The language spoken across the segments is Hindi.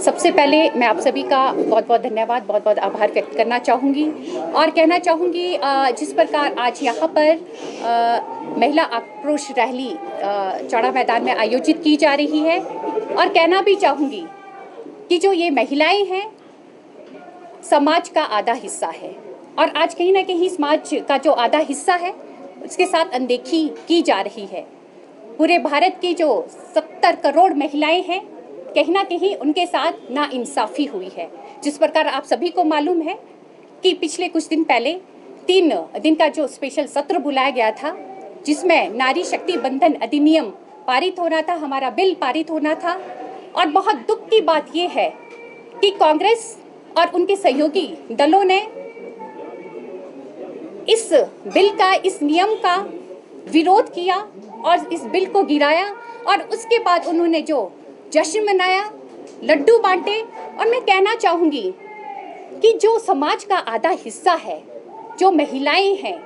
सबसे पहले मैं आप सभी का बहुत बहुत धन्यवाद, बहुत बहुत आभार व्यक्त करना चाहूँगी और कहना चाहूँगी जिस प्रकार आज यहाँ पर महिला आक्रोश रैली चौड़ा मैदान में आयोजित की जा रही है और कहना भी चाहूँगी कि जो ये महिलाएं हैं समाज का आधा हिस्सा है और आज कहीं ना कहीं समाज का जो आधा हिस्सा है उसके साथ अनदेखी की जा रही है। पूरे भारत की जो 70 करोड़ महिलाएं हैं कहीं ना कहीं उनके साथ नाइंसाफ़ी हुई है। जिस प्रकार आप सभी को मालूम है कि पिछले कुछ दिन पहले 3 दिन का जो स्पेशल सत्र बुलाया गया था जिसमें नारी शक्ति बंधन अधिनियम पारित होना था, हमारा बिल पारित होना था और बहुत दुख की बात यह है कि कांग्रेस और उनके सहयोगी दलों ने इस बिल का, इस नियम का विरोध किया और इस बिल को गिराया और उसके बाद उन्होंने जो जश्न मनाया, लड्डू बांटे। और मैं कहना चाहूँगी कि जो समाज का आधा हिस्सा है, जो महिलाएं हैं,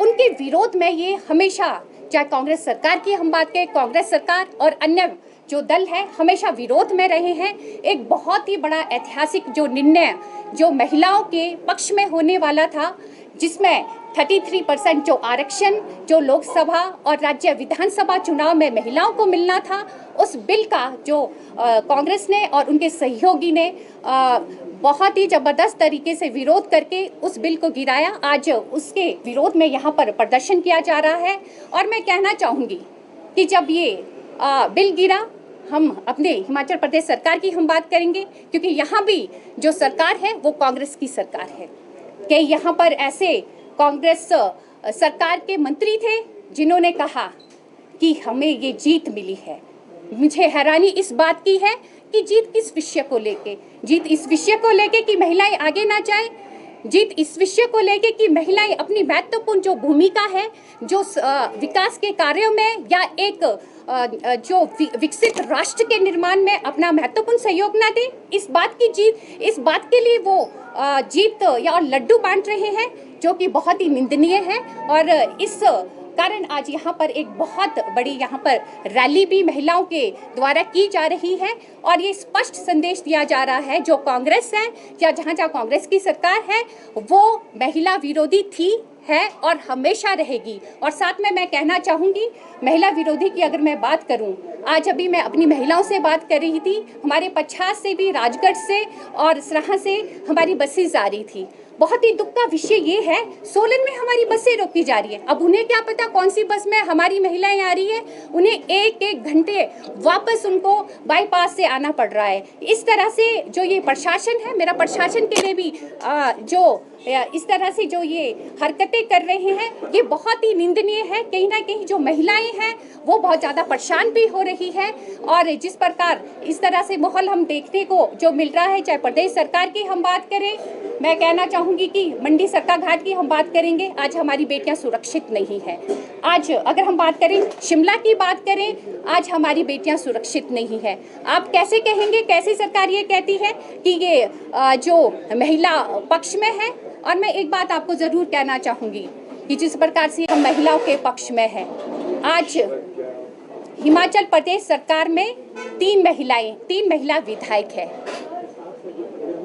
उनके विरोध में ये हमेशा, चाहे कांग्रेस सरकार की हम बात करें, कांग्रेस सरकार और अन्य जो दल है हमेशा विरोध में रहे हैं। एक बहुत ही बड़ा ऐतिहासिक जो निर्णय जो महिलाओं के पक्ष में होने वाला था जिसमें 33% जो आरक्षण जो लोकसभा और राज्य विधानसभा चुनाव में महिलाओं को मिलना था, उस बिल का जो कांग्रेस ने और उनके सहयोगी ने बहुत ही ज़बरदस्त तरीके से विरोध करके उस बिल को गिराया। आज उसके विरोध में यहाँ पर प्रदर्शन किया जा रहा है और मैं कहना चाहूँगी कि जब ये बिल गिरा, हम अपने हिमाचल प्रदेश सरकार की हम बात करेंगे क्योंकि यहाँ भी जो सरकार है वो कांग्रेस की सरकार है कि यहाँ पर ऐसे कांग्रेस सरकार के मंत्री थे जिन्होंने कहा कि हमें ये जीत मिली है। मुझे हैरानी इस बात की है कि जीत किस विषय को लेके, जीत इस विषय को लेके कि महिलाएं आगे ना जाए, जीत इस विषय को लेके कि महिलाएं अपनी महत्वपूर्ण जो भूमिका है जो विकास के कार्यों में या एक जो विकसित राष्ट्र के निर्माण में अपना महत्वपूर्ण सहयोग ना दे, इस बात की जीत, इस बात के लिए वो जीत या लड्डू बांट रहे हैं जो कि बहुत ही निंदनीय है। और इस कारण आज यहाँ पर एक बहुत बड़ी यहाँ पर रैली भी महिलाओं के द्वारा की जा रही है और ये स्पष्ट संदेश दिया जा रहा है जो कांग्रेस है या जहाँ कांग्रेस की सरकार है वो महिला विरोधी थी, है और हमेशा रहेगी। और साथ में मैं कहना चाहूँगी महिला विरोधी की अगर मैं बात करूँ, आज अभी मैं अपनी महिलाओं से बात कर रही थी, हमारे पच्छाद से भी, राजगढ़ से और सराहां से हमारी बसें जा रही थी। बहुत ही दुख का विषय ये है सोलन में हमारी बसें रोकी जा रही है। अब उन्हें क्या पता कौन सी बस में हमारी महिलाएं आ रही है, उन्हें एक घंटे वापस उनको बाईपास से आना पड़ रहा है। इस तरह से जो ये प्रशासन है, मेरा प्रशासन के लिए भी जो इस तरह से जो ये हरकतें कर रहे हैं ये बहुत ही निंदनीय है। कहीं ना कहीं जो महिलाएं हैं वो बहुत ज़्यादा परेशान भी हो रही है और जिस प्रकार इस तरह से माहौल हम देखने को जो मिल रहा है, चाहे प्रदेश सरकार की हम बात करें, मैं कहना चाहूँगी कि मंडी सरका घाट की हम बात करेंगे, आज हमारी बेटियाँ सुरक्षित नहीं है। आज अगर हम बात करें शिमला की बात करें, आज हमारी बेटियाँ सुरक्षित नहीं है। आप कैसे कहेंगे, कैसी सरकार ये कहती है कि ये जो महिला पक्ष में है। और मैं एक बात आपको ज़रूर कहना चाहूँगी कि जिस प्रकार से हम महिलाओं के पक्ष में हैं, आज हिमाचल प्रदेश सरकार में 3 महिला विधायक है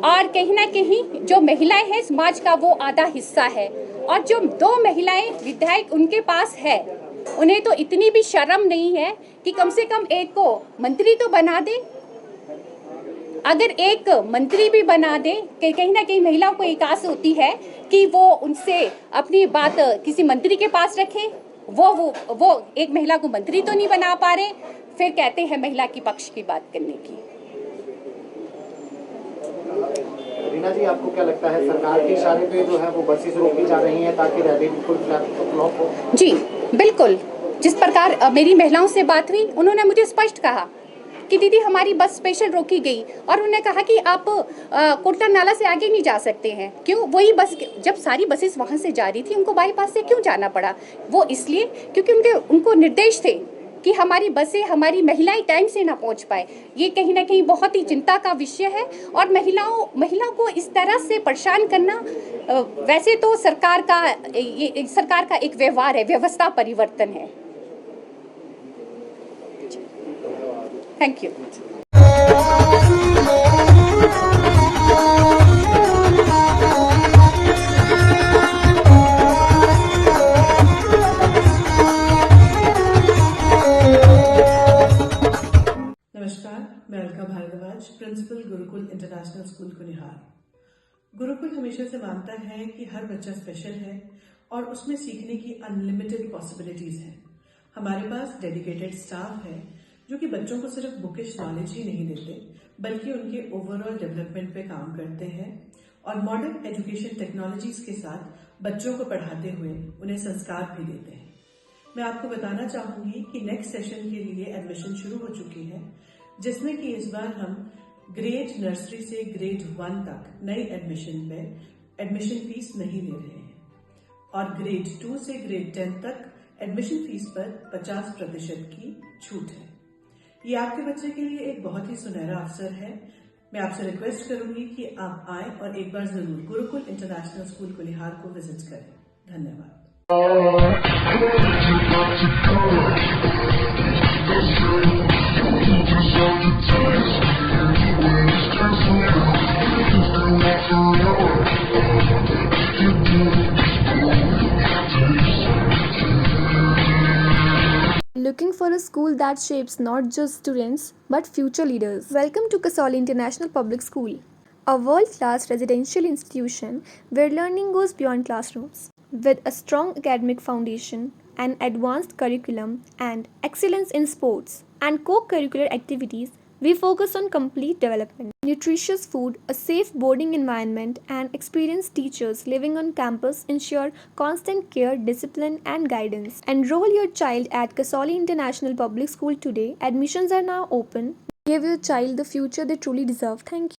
और कहीं ना कहीं जो महिलाएं हैं समाज का वो आधा हिस्सा है और जो 2 महिलाएं विधायक उनके पास है, उन्हें तो इतनी भी शर्म नहीं है कि कम से कम एक को मंत्री तो बना दे। अगर एक मंत्री भी बना दे कि कहीं ना कहीं महिलाओं को एक आस होती है कि वो उनसे अपनी बात किसी मंत्री के पास रखे, वो एक महिला को मंत्री तो नहीं बना पा रहे, फिर कहते हैं महिला की पक्ष की बात करने की। रीना जी, आपको क्या लगता है सरकार के इशारे पे जो है वो बसें रोकी जा रही हैं ताकि रैली बिल्कुल फ्लॉप हो? जी बिल्कुल, जिस प्रकार मेरी महिलाओं से बात हुई उन्होंने मुझे स्पष्ट कहा कि दीदी हमारी बस स्पेशल रोकी गई और उन्होंने कहा कि आप कोटा नाला से आगे नहीं जा सकते हैं। क्यों? वही बस, जब सारी बसेस वहाँ से जा रही थी उनको बाईपास से क्यों जाना पड़ा? वो इसलिए क्योंकि उनको निर्देश थे कि हमारी बसें, हमारी महिलाएं टाइम से ना पहुंच पाए। ये कहीं ना कहीं बहुत ही चिंता का विषय है और महिलाओं को इस तरह से परेशान करना, वैसे तो सरकार का एक व्यवहार है, व्यवस्था परिवर्तन है। Thank you. नमस्कार, मैं Alka Bhardwaj, principal Gurukul international school Kunihar. Gurukul हमेशा से मानता है कि हर बच्चा स्पेशल है और उसमें सीखने की अनलिमिटेड पॉसिबिलिटीज हैं। हमारे पास डेडिकेटेड स्टाफ है जो कि बच्चों को सिर्फ बुकिश नॉलेज ही नहीं देते बल्कि उनके ओवरऑल डेवलपमेंट पे काम करते हैं और मॉडर्न एजुकेशन टेक्नोलॉजीज के साथ बच्चों को पढ़ाते हुए उन्हें संस्कार भी देते हैं। मैं आपको बताना चाहूंगी कि नेक्स्ट सेशन के लिए एडमिशन शुरू हो चुकी है, जिसमें कि इस बार हम ग्रेड नर्सरी से ग्रेड 1 तक नई एडमिशन पे एडमिशन फीस नहीं ले रहे हैं और ग्रेड 2 से ग्रेड 10 तक एडमिशन फीस पर 50% की छूट है। ये आपके बच्चे के लिए एक बहुत ही सुनहरा अवसर है। मैं आपसे रिक्वेस्ट करूंगी कि आप आए और एक बार जरूर गुरुकुल इंटरनेशनल स्कूल कुनिहार को विजिट करें। धन्यवाद। Looking for a school that shapes not just students but future leaders? Welcome to Kasoli International Public School, a world-class residential institution where learning goes beyond classrooms. With a strong academic foundation, an advanced curriculum, and excellence in sports and co-curricular activities, we focus on complete development. Nutritious food, a safe boarding environment, and experienced teachers living on campus ensure constant care, discipline, and guidance. Enroll your child at Kasoli International Public School today. Admissions are now open. Give your child the future they truly deserve. Thank you.